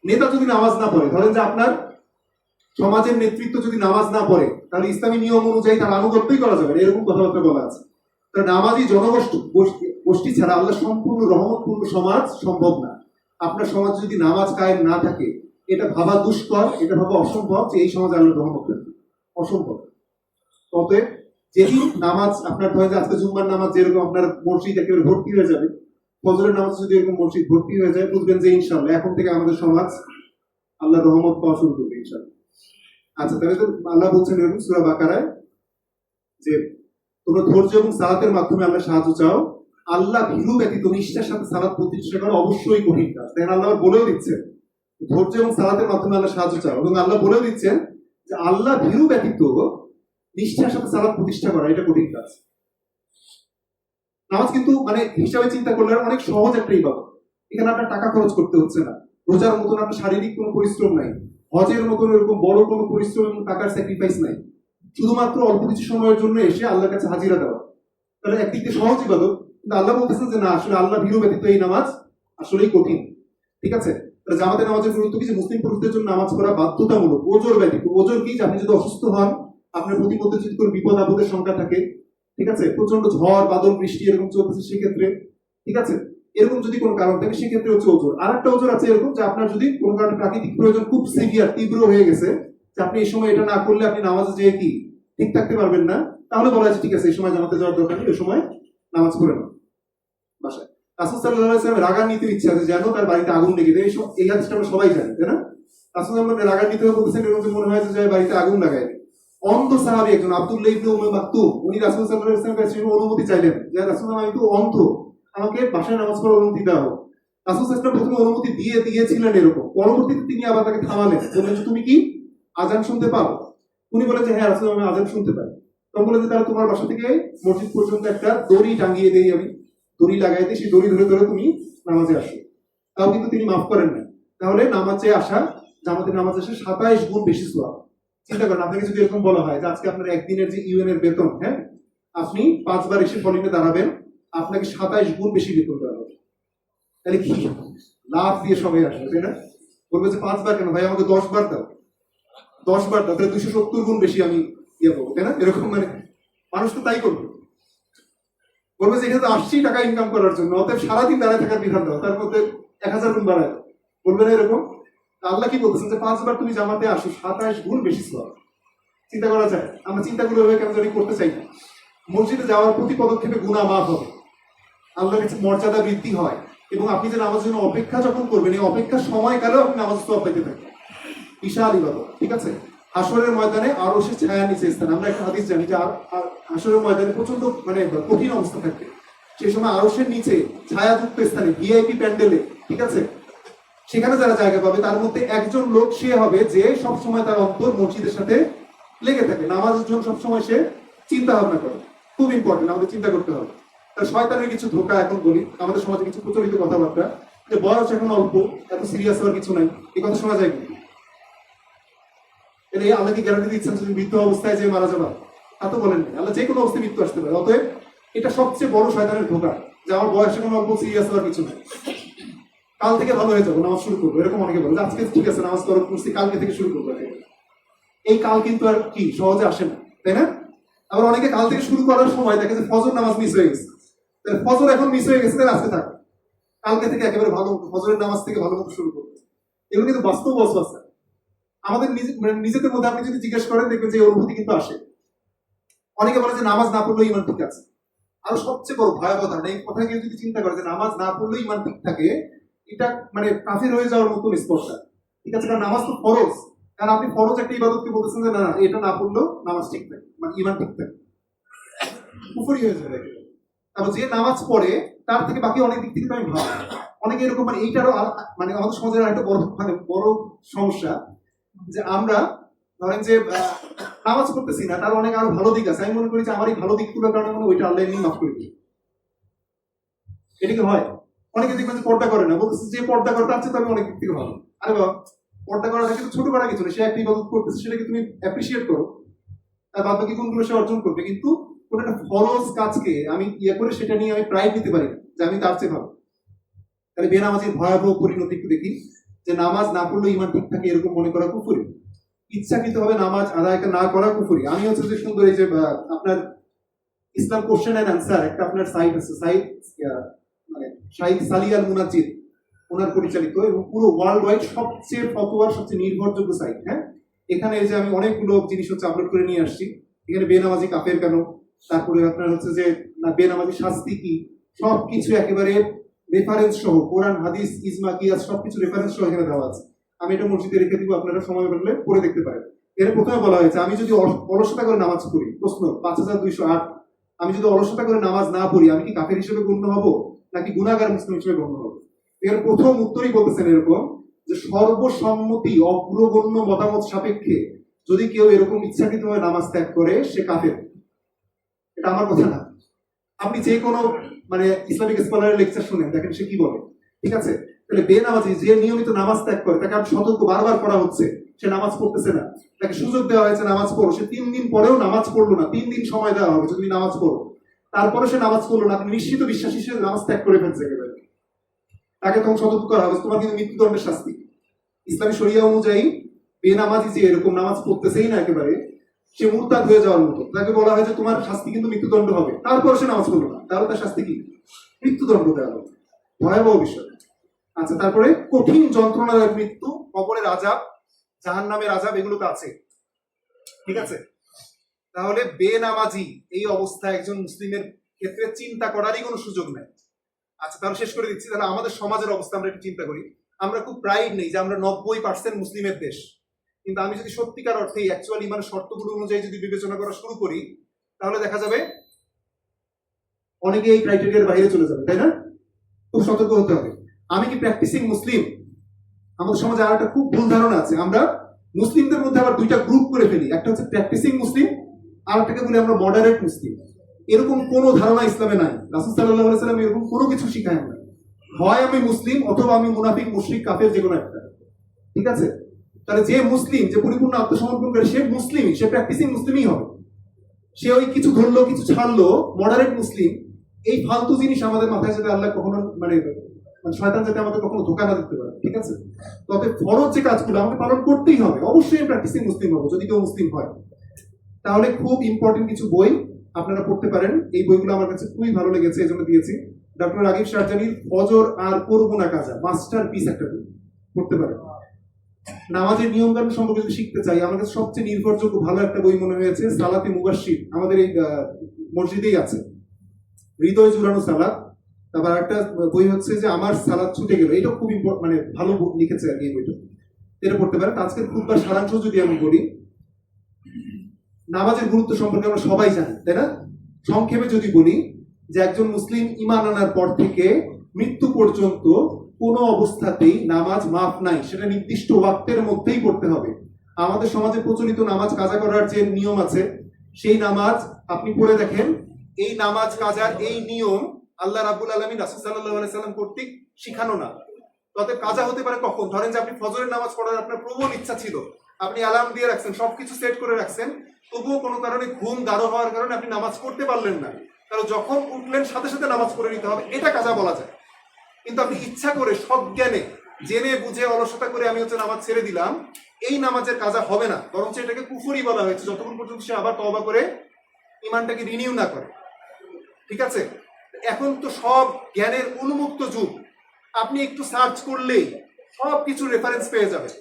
নেতা যদি নামাজ না পড়ে, ধরেন যে আপনার সমাজের নেতৃত্ব যদি নামাজ না পড়ে, তাহলে ইসলামী নিয়ম অনুযায়ী তার আনুগত্যই করা যাবে না, এরকম কথাবার্তা বলা আছে। তাহলে নামাজি জনগোষ্ঠী গোষ্ঠী ছাড়া আল্লাহ সম্পূর্ণ রহমতপূর্ণ সমাজ সম্ভব না। আপনার সমাজ যদি নামাজ কায়েম না থাকে, এটা ভাবা দুষ্কর, এটা ভাবা অসম্ভব যে এই সমাজে আল্লাহ রহমত থাকবে, অসম্ভব। তবে যেদিন নামাজ আপনার ধরেন যে আজকে জুম্মার নামাজ যেরকম আপনার মসজিদ একেবারে ভর্তি হয়ে যাবে, ফজরের নামাজ যদি এরকম মসজিদ ভর্তি হয়ে যায়, বুঝবেন যে ইনশাআল্লাহ এখন থেকে আমাদের সমাজ আল্লাহর রহমত পাওয়া শুরু করবে ইনশাআল্লাহ। আচ্ছা, তাহলে তো আল্লাহ বলছেন এরকম সূরা বাকারায় যে তোমরা ধৈর্য এবং সালাতের মাধ্যমে আল্লাহ সাহায্য চাও, আল্লাহ ভীরু ব্যতীত নিষ্ঠার সাথে সালাত প্রতিষ্ঠা করা অবশ্যই কঠিন কাজ। তাই আল্লাহ বলেও দিচ্ছেন ধৈর্য এবং সালাতের মাধ্যমে আল্লাহ সাহায্য চাও, এবং আল্লাহ বলেও দিচ্ছেন যে আল্লাহ ভীরু ব্যতীত নিষ্ঠার সাথে সালাত প্রতিষ্ঠা করা এটা কঠিন কাজ। নামাজ কিন্তু মানে হিসাবে চিন্তা করলে অনেক সহজ একটা ইবাদত। এখানে আপনার টাকা খরচ করতে হচ্ছে না, রোজার মতন আপনার শারীরিক কোনো পরিশ্রম নাই, হজের মতন এরকম বড় কোনো পরিশ্রম এবং টাকার স্যাক্রিফাইস নাই, শুধুমাত্র অল্প কিছু সময়ের জন্য এসে আল্লাহর কাছে হাজিরা দেওয়া। তাহলে একদিকে সহজ ইবাদত, কিন্তু আল্লাহ বলতেছেন যে না, আসলে আল্লাহ ভীরু ব্যতীত এই নামাজ আসলেই কঠিন। ঠিক আছে, তাহলে জামাতের নামাজের গুরুত্ব কি? যে মুসলিম পুরুষদের জন্য নামাজ পড়া বাধ্যতামূলক, ওজোর ব্যতীত। ওজোর কি? যে আপনি যদি অসুস্থ হন, আপনার প্রতিমধ্যে যদি কোনো বিপদ আপদের সংখ্যা থাকে, ঠিক আছে, প্রচন্ড ঝড় বাদল বৃষ্টি এরকম চলতেছে সেক্ষেত্রে, ঠিক আছে, এরকম যদি কোনো কারণ থাকে সেক্ষেত্রে হচ্ছে ওজোর। আর একটা ওজোর আছে এরকম যে আপনার যদি কোনো কারণে প্রাকৃতিক প্রয়োজন খুব সিভিয়ার তীব্র হয়ে গেছে, যে আপনি এই সময় এটা না করলে আপনি নামাজে যেয়ে কি ঠিক থাকতে পারবেন না, তাহলে বলা আছে ঠিক আছে এই সময় জামাতে যাওয়ার দরকার নেই, এই সময় নামাজ পড়ে না বাসায়। রাসূল সাল্লাল্লাহু আলাইহি ওয়াসাল্লাম রাগান্বিত ইচ্ছা আছে যেন তার বাড়িতে আগুন লেগে যায়, এই হাদিসটা আমরা সবাই জানি, তাই না? রাসূল সাল্লাল্লাহু রাগান্বিত হয়ে বলতেছেন এরকম যে মনে হয় যে বাড়িতে আগুন লাগায়। অন্ধ সাহাবী একজন আব্দুল্লাহ ইবনে উম্মে মাকতুম, উনি রাসূল সাল্লাল্লাহু আলাইহি ওয়াসাল্লামের কাছে অনুমতি চাইলেন যে রাসূলুল্লাহ, আমি তো অন্ধ, আমাকে বাসায় নামাজ পড়ার অনুমতি দাও। রাসূল সাল্লাল্লাহু আলাইহি ওয়াসাল্লাম প্রথমে অনুমতি দিয়েছিলেন এরকম, পরবর্তীতে তিনি আবার তাকে থামালেন, বললেন যে তুমি কি আযান শুনতে পাও? উনি বলেন যে হ্যাঁ রাসূল, আমি আযান শুনতে পাই। তখন বলেন যে তাহলে তোমার বাসা থেকে মসজিদ পর্যন্ত একটা দড়ি টাঙিয়ে দেই, আমি দড়ি লাগাই দিই, সেই দড়ি ধরে ধরে তুমি নামাজে আসো। তাও কিন্তু তিনি মাফ করেন না। তাহলে নামাজে আসা, জামাতের নামাজে আসা 27 গুণ বেশি সওয়াব। চিন্তা করেন, আপনাকে যদি এরকম বলা হয় যে আজকে আপনার একদিনের যে ইউএন এর বেতন, হ্যাঁ, আপনি 5 বার এসে কলিংয়ে দাঁড়াবেন, আপনাকে 27 গুণ বেশি বেতন দেওয়া হবে। তাহলে কি লাভ দিয়ে সবাই আসবে, তাই না? বলবে যে 5 বার কেন ভাই, আমাকে 10 বার দাও, 10 বার দাও, তাহলে 270 গুণ বেশি আমি ইয়ে পাবো, তাই না? এরকম মানে মানুষ তো তাই করবে, বলবে যে এখানে তো আসছি টাকা ইনকাম করার জন্য, অতএব সারাদিন দাঁড়ায় থাকার বিধান দাও, তার মধ্যে 1000 গুণ বাড়ায় দাও। বলবে না এরকম? আল্লাহ কি বলতেছেন যে 5 বার তুমি জামাতে আসো, 27 গুণ বেশি সওয়াব। চিন্তা করা যায়? আমরা চিন্তাগুলো এভাবে কেন জানি করতে চাই না। মসজিদে যাওয়ার প্রতি পদক্ষেপে গুনাহ মাফ হবে, আল্লাহর কাছে মর্যাদা বৃদ্ধি হয়, এবং আপনি যে নামাজের জন্য অপেক্ষা যখন করবেন, এই অপেক্ষার সময়কালেও আপনি নামাজ সওয়াব পেতে থাকবেন। বিশাল ইবাদত, ঠিক আছে? হাসরের ময়দানে আরশের ছায়া নিচে স্থান, আমরা একটা হাদিস জানি যে হাসরের ময়দানে প্রচন্ড মানে কঠিন অবস্থা থাকে, সেই সময় আরশের নিচে ছায়াযুক্ত স্থানে ভিআইপি প্যান্ডেলে, ঠিক আছে, সেখানে যারা জায়গা পাবে তার মধ্যে একজন লোক সে হবে যে সবসময় তার অন্তর মসজিদের সাথে লেগে থাকে, নামাজের জন্য সবসময় সে চিন্তা ভাবনা করে। খুব ইম্পর্টেন্ট, আমাদের চিন্তা করতে হবে। তার শয়তানের কিছু ধোঁকা, এখন বলি আমাদের সমাজে কিছু প্রচলিত কথাবার্তা যে বয়স এখন অল্প, এত সিরিয়াস হওয়ার কিছু নাই, এই কথা শোনা যায় কিন্তু এটা আল্লাহ কি গ্যারান্টি দিচ্ছেন যদি মৃত্যু অবস্থায় যে মারা যাবা? তা তো বলেন, আল্লাহ যে কোনো অবস্থায় মৃত্যু আসতে পারে। অতএব এটা সবচেয়ে বড় শয়তানের ধোঁকা যে আমার বয়স এখন অল্প, সিরিয়াস হওয়ার কিছু নাই, কাল থেকে ভালো হয়ে যাবো, নামাজ শুরু করবো। এরকম অনেকে বলে আজকে ঠিক আছে নামাজ করছি, কালকে থেকে শুরু করবো। এই কাল কিন্তু আর কি সহজে আসে না, তাই না? আবার অনেকে কাল থেকে শুরু করার সময় দেখে যে ফজর নামাজ মিস হয়ে গেছে, ফজর এখন মিস হয়ে গেছে, তাহলে আজকে থাক, কালকে থেকে একেবারে ভালো ফজরের নামাজ থেকে ভালো মতো শুরু করবো। এগুলো কিন্তু বাস্তব অবস্থা। আমাদের নিজেদের মধ্যে আপনি যদি জিজ্ঞেস করেন দেখবেন যে অনুভূতি কিন্তু আসে। অনেকে বলে যে নামাজ না পড়লেও ইমান ঠিক আছে। আর সবচেয়ে বড় ভয়াবহ ধারণা, এই কথা কেউ যদি চিন্তা করে যে নামাজ না পড়লেও ইমান ঠিক থাকে, এটা মানে কাফির হয়ে যাওয়ার মতো স্পর্শা, ঠিক আছে? কারণ নামাজ তো ফরজ, কারণ আপনি ফরজ একটা ইবাদতকে বলতেছেন যে না এটা না পড়লেও নামাজ ঠিক থাকে, মানে ইমান ঠিক থাকে, কুফরি হয়ে যাবে। তারপর যে নামাজ পড়ে তার থেকে বাকি অনেক দিক থেকে আমি ভাব অনেকে এরকম, মানে এইটারও মানে আমাদের সমাজের একটা বড় মানে বড় সমস্যা যে আমরা ধরেন যে নামাজ পড়তেছি না, তার অনেক আরো ভালো দিক আছে, আমি মনে করি যে আমার এই ভালো দিকগুলোর কারণে মনে হয় ওইটা আল্লাহ এমনি মাফ করে দিই। এটা কি হয়? অনেকে দেখবেন যে পর্দা করে না, বলতেছে যে পর্দা করে তার চেয়ে তো আমি অনেক দিক থেকে ভালো। আরে বাবা, পর্দা করাটা কিন্তু ছোট করা কিছু না, সে একটা ইবাদত করতেছে, সেটাকে তুমি অ্যাপ্রিসিয়েট করো, আর বাদ বাকি গুণগুলো সে অর্জন করবে। কিন্তু কোন একটা ফরজ কাজকে আমি করে সেটা নিয়ে আমি প্রাইড নিতে পারি না যে আমি তার চেয়ে ভালো। তাহলে বেনামাজির ভয়াবহ পরিণতি একটু দেখি, যে নামাজ না পড়লে ইমান ঠিক থাকে এরকম মনে করা কুফরি, ইচ্ছাকৃত ভাবে নামাজ আদায় না করা কুফরি। আমি হচ্ছে যে সুন্দর এই যে আপনার ইসলাম কোশ্চেন এন্ড আনসার একটা আপনার সাইট আছে, সাইট মানে শাহিদ সালি আল মুনাজির ওনার পরিচালিত এবং পুরো ওয়ার্ল্ড ওয়াইড সবচেয়ে ফতোয়ার সবচেয়ে নির্ভরযোগ্য সাইট। হ্যাঁ, এখানে এই যে আমি অনেকগুলো জিনিস হচ্ছে আপলোড করে নিয়ে আসছি। এখানে বেনামাজি কাফের কেন, তারপরে আপনার হচ্ছে যে বেনামাজি শাস্তি কি, সবকিছু একেবারে রেফারেন্স সহ, কোরআন হাদিস ইজমা কিয়াস সবকিছু রেফারেন্স সহ এখানে দেওয়া আছে। আমি এটা মসজিদে রেখে দিব, আপনারা সময় পেলে পড়ে দেখতে পারেন। এর প্রথমে বলা হয়েছে আমি যদি অলসতা করে নামাজ পড়ি, প্রশ্ন 5208, আমি যদি অলসতা করে নামাজ না পড়ি আমি কি কাফের হিসেবে গণ্য হব নাকি গুনাহগার মুসলিম হিসেবে গণ্য হব? এর প্রথম উত্তরই বলতেছেন এরকম যে সর্বসম্মতি অগ্রগণ্য মতামত সাপেক্ষে যদি কেউ এরকম ইচ্ছাকৃতভাবে নামাজ ত্যাগ করে সে কাফের। এটা আমার কথা না, আপনি যে কোনো মানে ইসলামিক স্কলারের লেকচার শুনেন, দেখেন সে কি বলে। ঠিক আছে, তাহলে বেনামাজি যে নিয়মিত নামাজ ত্যাগ করে তাকে আমি সতর্ক বারবার করা হচ্ছে, সে নামাজ পড়তেছে না, তাকে সুযোগ দেওয়া হয়েছে নামাজ পড়ো, সে 3 দিন পরেও নামাজ পড়লো না, 3 দিন সময় দেওয়া হবে যদি নামাজ পড়ো, তারপরে সে নামাজ পড়লো না, আপনি নিশ্চিত বিশ্বাসী সে নামাজ ত্যাগ করে ফেলছে একেবারে, তাকে তখন সতর্ক করা হবে তোমার কিন্তু মৃত্যুদণ্ডের শাস্তি। ইসলামী শরিয়া অনুযায়ী বেনামাজি যে এরকম নামাজ পড়তেছেই না একেবারে, সে মুরতাদ হয়ে যাওয়ার মতো, তাকে বলা হয় যে তোমার শাস্তি কিন্তু মৃত্যুদণ্ড হবে, তারপর সে নামাজ পড়লো না, তাহলে তার শাস্তি কি? মৃত্যুদণ্ড দেওয়া হবে। ভয়াবহ বিষয়। আচ্ছা, তারপরে কঠিন যন্ত্রণাদায়ক মৃত্যু, কবরের আযাব, জাহান্নামের আযাব, এগুলো তো আছে। ঠিক আছে, তাহলে বেনামাজি এই অবস্থায় একজন মুসলিমের ক্ষেত্রে চিন্তা করারই কোনো সুযোগ নেই। আচ্ছা, তাহলে শেষ করে দিচ্ছি। তাহলে আমাদের সমাজের অবস্থা আমরা একটু চিন্তা করি। আমরা খুব প্রাইড নেই যে আমরা 90% মুসলিমের দেশ, কিন্তু আমি যদি সত্যিকার অর্থে অ্যাকচুয়াল ইমানের শর্তগুলো অনুযায়ী যদি বিবেচনা করা শুরু করি, তাহলে দেখা যাবে অনেকে এই ক্রাইটেরিয়ার বাইরে চলে যাবে, তাই না? খুব সতর্ক হতে হবে। আমি কি প্র্যাকটিসিং মুসলিম? আমাদের সমাজে আর একটা খুব ভুল ধারণা আছে, আমরা মুসলিমদের মধ্যে আবার দুইটা গ্রুপ করে ফেলি, একটা হচ্ছে প্র্যাকটিসিং মুসলিম, আর একটাকে বলি আমরা মডারেট মুসলিম। এরকম কোনো ধারণা ইসলামে নাই, রাসূল সাল্লাল্লাহু আলাইহি সাল্লাম এরকম কোনো কিছু শিখায় না। হয় আমি মুসলিম অথবা আমি মুনাফিক, মুশরিক, কাফের, যে কোনো একটা। ঠিক আছে, তাহলে যে মুসলিম, যে পরিপূর্ণ আত্মসমর্পণ করে, সে মুসলিমই, সে প্র্যাকটিসিং মুসলিমই হবে। সে ওই কিছু ধরলো কিছু ছাড়লো, মডারেট মুসলিম। এই ফালতু জিনিস আমাদের মাথায় যাতে আল্লাহ কখনো মানে শয়তান যাতে আমাদের কখনো ধোঁকা না দিতে পারে। ঠিক আছে, তবে ফরজ যে কাজগুলো আমাকে পালন করতেই হবে, অবশ্যই প্র্যাকটিসিং মুসলিম হবো যদি কেউ মুসলিম হয়। তাহলে খুব ইম্পর্টেন্ট কিছু বই আপনারা পড়তে পারেন, এই বইগুলো আমার কাছে খুবই ভালো লেগেছে, এই জন্য দিয়েছি। ডক্টর রাগিব শারজানির ফজর আর করবো না কাজা, মাস্টার পিস একটা বই, পড়তে পারেন। নামাজের নিয়ম কানুন সম্পর্কে যদি শিখতে চাই, আমার কাছে সবচেয়ে নির্ভরযোগ্য ভালো একটা বই মনে হয়েছে সালাতে মুবাশশির, আমাদের এই মসজিদেই আছে, হৃদয় জুড়ানো সালাত। তারপর একটা বই হচ্ছে যে আমার সালাত ছুটে গেল, এটা খুব মানে ভালো লিখেছে আর কি, এই বইটা এটা পড়তে পারেন। আজকের খুতবার সারাংশ যদি আমি বলি, নামাজের গুরুত্ব সম্পর্কে আমরা সবাই জানি, তাই না? সংক্ষেপে যদি বলি যে একজন মুসলিম ঈমান আনার পর থেকে মৃত্যু পর্যন্ত কোনো অবস্থাতেই নামাজ মাফ নাই, সেটা নির্দিষ্ট ওয়াক্তের মধ্যেই পড়তে হবে। আমাদের সমাজে প্রচলিত নামাজ কাজা করার যে নিয়ম আছে, সেই নামাজ আপনি পড়ে দেখেন, এই নামাজ কাজার এই নিয়ম আল্লাহ রাব্বুল আলামিন রাসূল সাল্লাল্লাহু আলাইহি সাল্লাম কর্তৃক শিখানো না। তবে কাজা হতে পারে কখন? ধরেন যে আপনি ফজরের নামাজ পড়ার আপনার প্রবল ইচ্ছা ছিল, আপনি অ্যালার্ম দিয়ে রাখছেন, সবকিছু সেট করে রাখছেন, তবুও কোনো কারণে ঘুম গাঢ় হওয়ার কারণে আপনি নামাজ পড়তে পারলেন না, কারণ যখন উঠলেন সাথে সাথে নামাজ পড়ে নিতে হবে, এটা কাজা বলা যায়। কিন্তু আপনি ইচ্ছা করে সজ্ঞানে জেনে বুঝে অলসতা করে আমি হচ্ছে নামাজ ছেড়ে দিলাম, এই নামাজের কাজা হবে না, বরঞ্চ এটাকে কুফরি বলা হয়েছে যতক্ষণ পর্যন্ত সে আবার তওবা করে ঈমানটাকে রিনিউ না করে। ঠিক আছে, এখন তো সব জ্ঞানের উন্মুক্ত যুগ, আপনি একটু সার্চ করলেই সব কিছু রেফারেন্স পেয়ে যাবেন।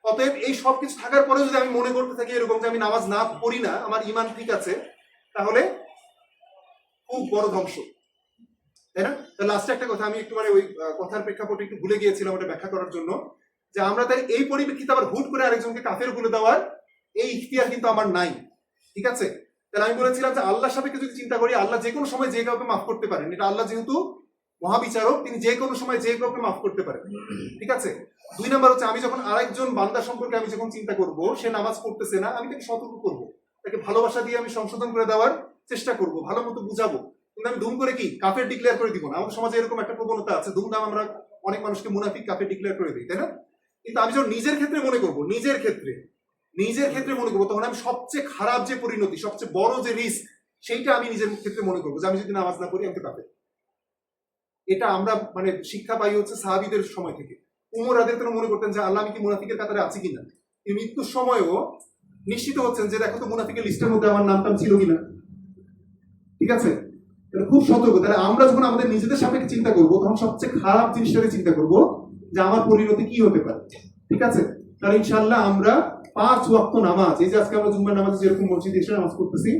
অতএব এই সব কিছু থাকার পরে যদি আমি মনে করতে থাকি এরকম যে আমি নামাজ না পড়ি না, আমার ঈমান ঠিক আছে, তাহলে খুব বড় ধ্বংস, তাই না? লাস্টে একটা কথা আমি একটু মানে ওই কথার প্রেক্ষাপটে একটু ভুলে গিয়েছিলাম ওটা ব্যাখ্যা করার জন্য, যে আমরা তাই এই পরিপ্রেক্ষিতে আবার হুট করে আরেকজনকে কাফের বলে দেওয়ার এই ইখতিয়ার কিন্তু আমার নাই। ঠিক আছে, তাহলে আমি বলেছিলাম যে আল্লাহর সাপেক্ষে যদি চিন্তা করি, আল্লাহ যে কোনো সময় যে কাউকে মাফ করতে পারেন, এটা আল্লাহ যেহেতু মহাবিচারক, তিনি যে কোনো সময় যে কাউকে মাফ করতে পারেন। ঠিক আছে, 2 নাম্বার হচ্ছে আমি যখন আরেকজন বান্দা সম্পর্কে আমি যখন চিন্তা করব, সে নামাজ পড়তেছে না, আমি তাকে সতর্ক করব, তাকে ভালোবাসা দিয়ে আমি সংশোধন করে দেওয়ার চেষ্টা করব, ভালো মতো বুঝাবো। কিন্তু আমি দুম করে কি কাফের ডিক্লেয়ার করে দিব না। আমাদের সমাজে এরকম একটা প্রবণতা আছে, দুমদাম আমরা অনেক মানুষকে মুনাফিক কাফের ডিক্লেয়ার করে দিই, তাই না? কিন্তু আমি যখন নিজের ক্ষেত্রে মনে করব, নিজের ক্ষেত্রে মনে করবো, তখন আমি সবচেয়ে খারাপ যে পরিণতি, সবচেয়ে বড় যে রিস্ক, সেইটা আমি নিজের ক্ষেত্রে মনে করবো যে আমি যদি নামাজ না পড়ি আমি তো কাফের। এটা আমরা মানে শিক্ষা পাই হচ্ছে সাহাবীদের সময় থেকে। উমর রাদিয়াল্লাহু মনে করতেন যে আল্লাহ, আমি কি মুনাফিকের কাতারে আছি কিনা। এই মৃত্যুর সময়ও নিশ্চিত হচ্ছেন যে দেখো তো মুনাফিকের লিস্টের মধ্যে আমার নামটাম ছিল কিনা। ঠিক আছে, এটা খুব সতর্ক। তাহলে আমরা যখন আমাদের নিজেদের সাপেক্ষে চিন্তা করবো, তখন সবচেয়ে খারাপ জিনিসটাকে চিন্তা করবো যে আমার পরিণতি কি হতে পারে। ঠিক আছে, তাহলে ইনশাআল্লাহ আমরা 5 ওয়াক্ত নামাজ, এই যে আজকে আমরা জুম্মার নামাজে যেরকম মসজিদে এসে নামাজ করতেছি,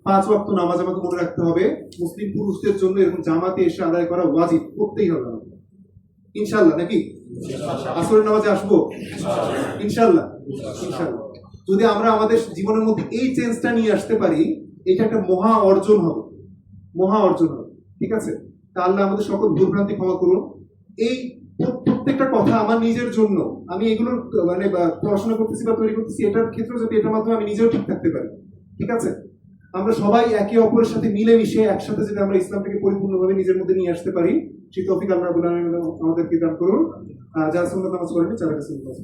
5 ওয়াক্ত নামাজ আমাকে মনে রাখতে হবে মুসলিম পুরুষদের জন্য এরকম জামাতে এসে আদায় করা ওয়াজিব, করতেই হবে আমাদের। ইনশাআল্লাহ নাকি? আসরের নামাজে আসবো ইনশাআল্লাহ। ইনশাআল্লাহ যদি আমরা আমাদের জীবনের মধ্যে এই চেঞ্জটা নিয়ে আসতে পারি, এটা একটা মহা অর্জন হবে, মহা অর্জন হবে। ঠিক আছে, তা আল্লাহ আমাদের সকল ভুলভ্রান্তি ক্ষমা করুন। এই প্রত্যেকটা কথা আমার নিজের জন্য, আমি এগুলো মানে পড়াশোনা করতেছি বা তৈরি করতেছি, এটার ক্ষেত্রে যদি এটার মাধ্যমে আমি নিজেও ঠিক থাকতে পারি। ঠিক আছে, আমরা সবাই একে অপরের সাথে মিলেমিশে একসাথে যদি আমরা ইসলামটাকে পরিপূর্ণভাবে নিজের মধ্যে নিয়ে আসতে পারি, সেই তৌফিক আল্লাহ রাব্বুল আলামিন আমাদেরকে দান করুন। যারা সুন্নাত নামাজ পড়েনি তারা সুন্নাত